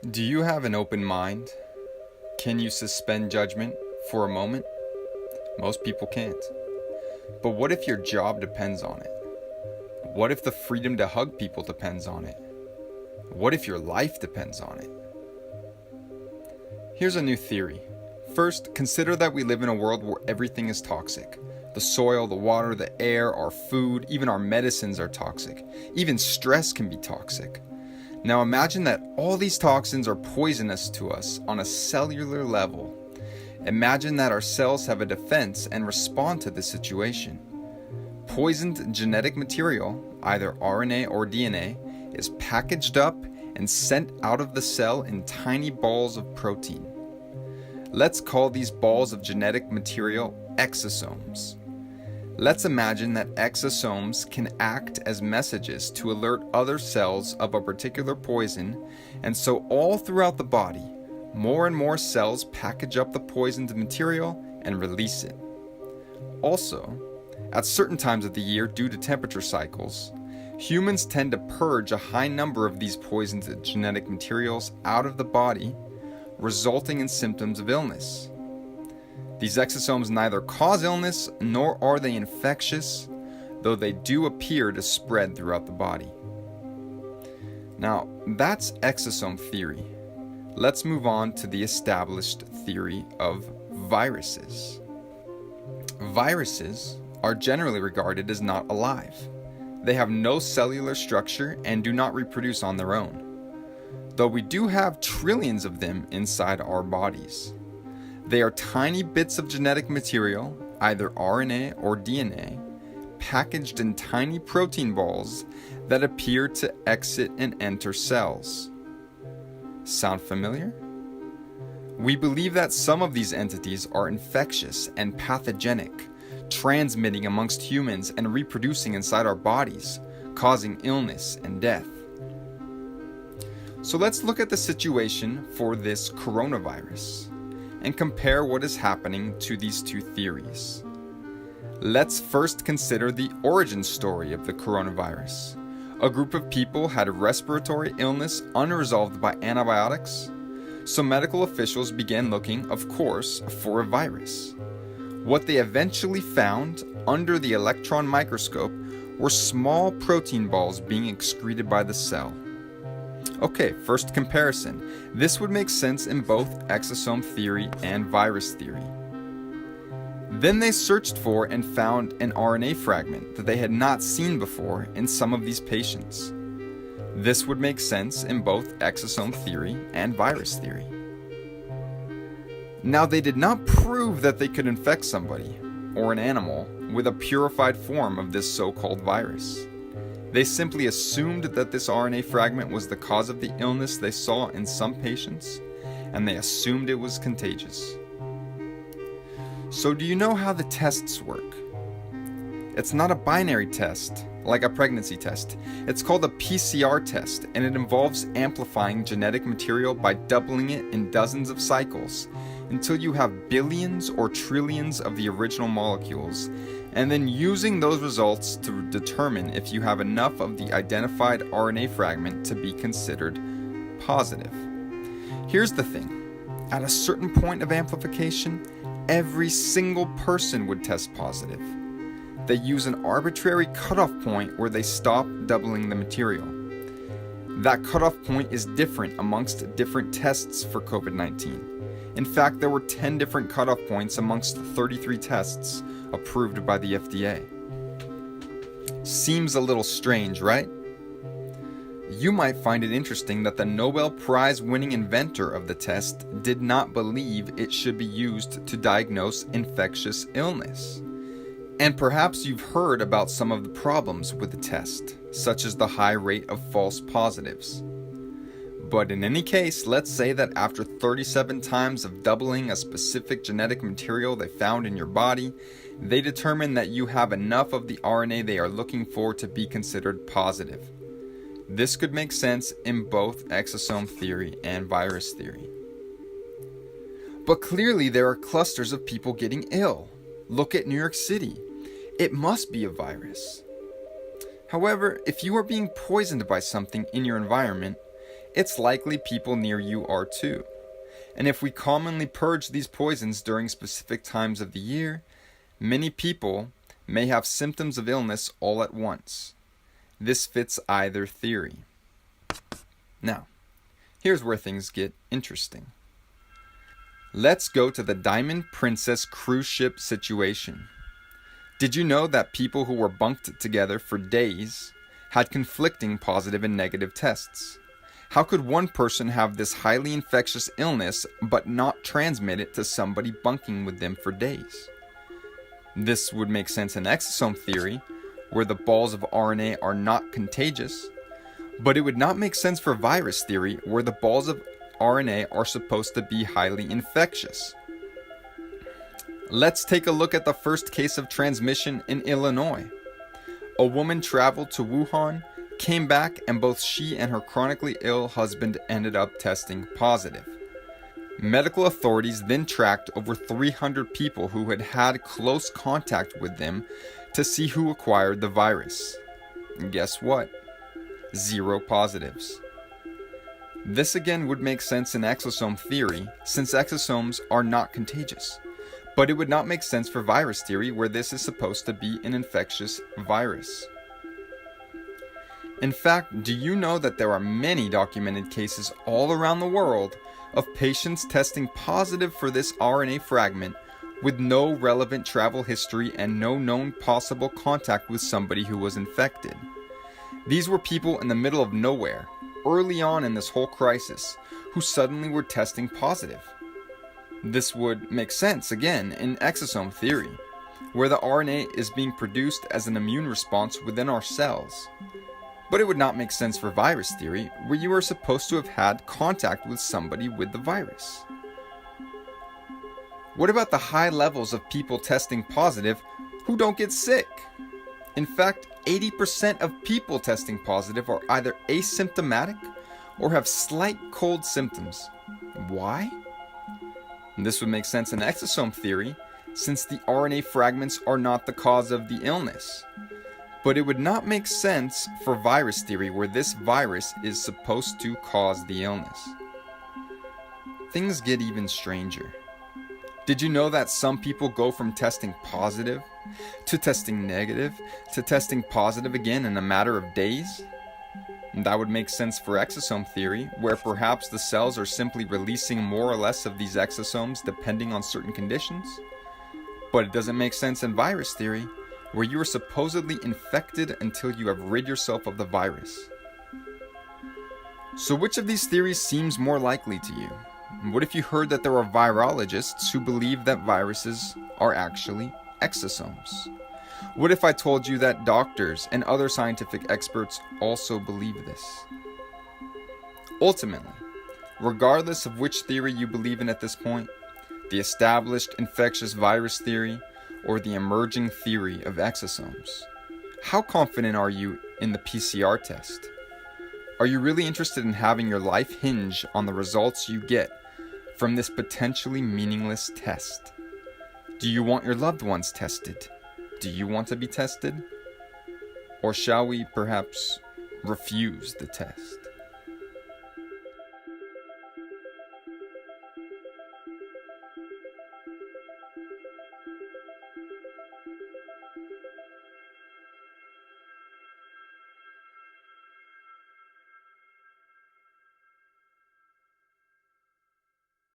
Do you have an open mind? Can you suspend judgment for a moment? Most people can't. But what if your job depends on it? What if the freedom to hug people depends on it? What if your life depends on it? Here's a new theory. First, consider that we live in a world where everything is toxic. The soil, the water, the air, our food, even our medicines are toxic. Even stress can be toxic. Now imagine that all these toxins are poisonous to us on a cellular level. Imagine that our cells have a defense and respond to this situation. Poisoned genetic material, either RNA or DNA, is packaged up and sent out of the cell in tiny balls of protein. Let's call these balls of genetic material exosomes. Let's imagine that exosomes can act as messages to alert other cells of a particular poison, and so all throughout the body, more and more cells package up the poisoned material and release it. Also, at certain times of the year due to temperature cycles, humans tend to purge a high number of these poisoned genetic materials out of the body, resulting in symptoms of illness. These exosomes neither cause illness nor are they infectious, though they do appear to spread throughout the body. Now, that's exosome theory. Let's move on to the established theory of viruses. Viruses are generally regarded as not alive. They have no cellular structure and do not reproduce on their own, though we do have trillions of them inside our bodies. They are tiny bits of genetic material, either RNA or DNA, packaged in tiny protein balls that appear to exit and enter cells. Sound familiar? We believe that some of these entities are infectious and pathogenic, transmitting amongst humans and reproducing inside our bodies, causing illness and death. So let's look at the situation for this coronavirus and compare what is happening to these two theories. Let's first consider the origin story of the coronavirus. A group of people had a respiratory illness unresolved by antibiotics, so medical officials began looking, of course, for a virus. What they eventually found under the electron microscope were small protein balls being excreted by the cell. Okay, first comparison. This would make sense in both exosome theory and virus theory. Then they searched for and found an RNA fragment that they had not seen before in some of these patients. This would make sense in both exosome theory and virus theory. Now, they did not prove that they could infect somebody or an animal with a purified form of this so-called virus. They simply assumed that this RNA fragment was the cause of the illness they saw in some patients, and they assumed it was contagious. So do you know how the tests work? It's not a binary test, like a pregnancy test. It's called a PCR test, and it involves amplifying genetic material by doubling it in dozens of cycles until you have billions or trillions of the original molecules, and then using those results to determine if you have enough of the identified RNA fragment to be considered positive. Here's the thing. At a certain point of amplification, every single person would test positive. They use an arbitrary cutoff point where they stop doubling the material. That cutoff point is different amongst different tests for COVID-19. In fact, there were 10 different cutoff points amongst 33 tests approved by the FDA. Seems a little strange, right? You might find it interesting that the Nobel Prize winning inventor of the test did not believe it should be used to diagnose infectious illness. And perhaps you've heard about some of the problems with the test, such as the high rate of false positives. But in any case, let's say that after 37 times of doubling a specific genetic material they found in your body, they determine that you have enough of the RNA they are looking for to be considered positive. This could make sense in both exosome theory and virus theory. But clearly there are clusters of people getting ill. Look at New York City. It must be a virus. However, if you are being poisoned by something in your environment, it's likely people near you are too. And if we commonly purge these poisons during specific times of the year, many people may have symptoms of illness all at once. This fits either theory. Now, here's where things get interesting. Let's go to the Diamond Princess cruise ship situation. Did you know that people who were bunked together for days had conflicting positive and negative tests? How could one person have this highly infectious illness but not transmit it to somebody bunking with them for days? This would make sense in exosome theory, where the balls of RNA are not contagious, but it would not make sense for virus theory, where the balls of RNA are supposed to be highly infectious. Let's take a look at the first case of transmission in Illinois. A woman traveled to Wuhan, came back, and both she and her chronically ill husband ended up testing positive. Medical authorities then tracked over 300 people who had had close contact with them to see who acquired the virus. And guess what? 0 positives. This again would make sense in exosome theory, since exosomes are not contagious. But it would not make sense for virus theory, where this is supposed to be an infectious virus. In fact, do you know that there are many documented cases all around the world of patients testing positive for this RNA fragment with no relevant travel history and no known possible contact with somebody who was infected? These were people in the middle of nowhere, early on in this whole crisis, who suddenly were testing positive. This would make sense, again, in exosome theory, where the RNA is being produced as an immune response within our cells. But it would not make sense for virus theory, where you are supposed to have had contact with somebody with the virus. What about the high levels of people testing positive who don't get sick? In fact, 80% of people testing positive are either asymptomatic or have slight cold symptoms. Why? This would make sense in exosome theory, since the RNA fragments are not the cause of the illness. But it would not make sense for virus theory, where this virus is supposed to cause the illness. Things get even stranger. Did you know that some people go from testing positive to testing negative to testing positive again in a matter of days? That would make sense for exosome theory, where perhaps the cells are simply releasing more or less of these exosomes depending on certain conditions. But it doesn't make sense in virus theory, where you are supposedly infected until you have rid yourself of the virus. So which of these theories seems more likely to you? What if you heard that there are virologists who believe that viruses are actually exosomes? What if I told you that doctors and other scientific experts also believe this? Ultimately, regardless of which theory you believe in at this point, the established infectious virus theory or the emerging theory of exosomes, how confident are you in the PCR test? Are you really interested in having your life hinge on the results you get from this potentially meaningless test? Do you want your loved ones tested? Do you want to be tested? Or shall we perhaps refuse the test?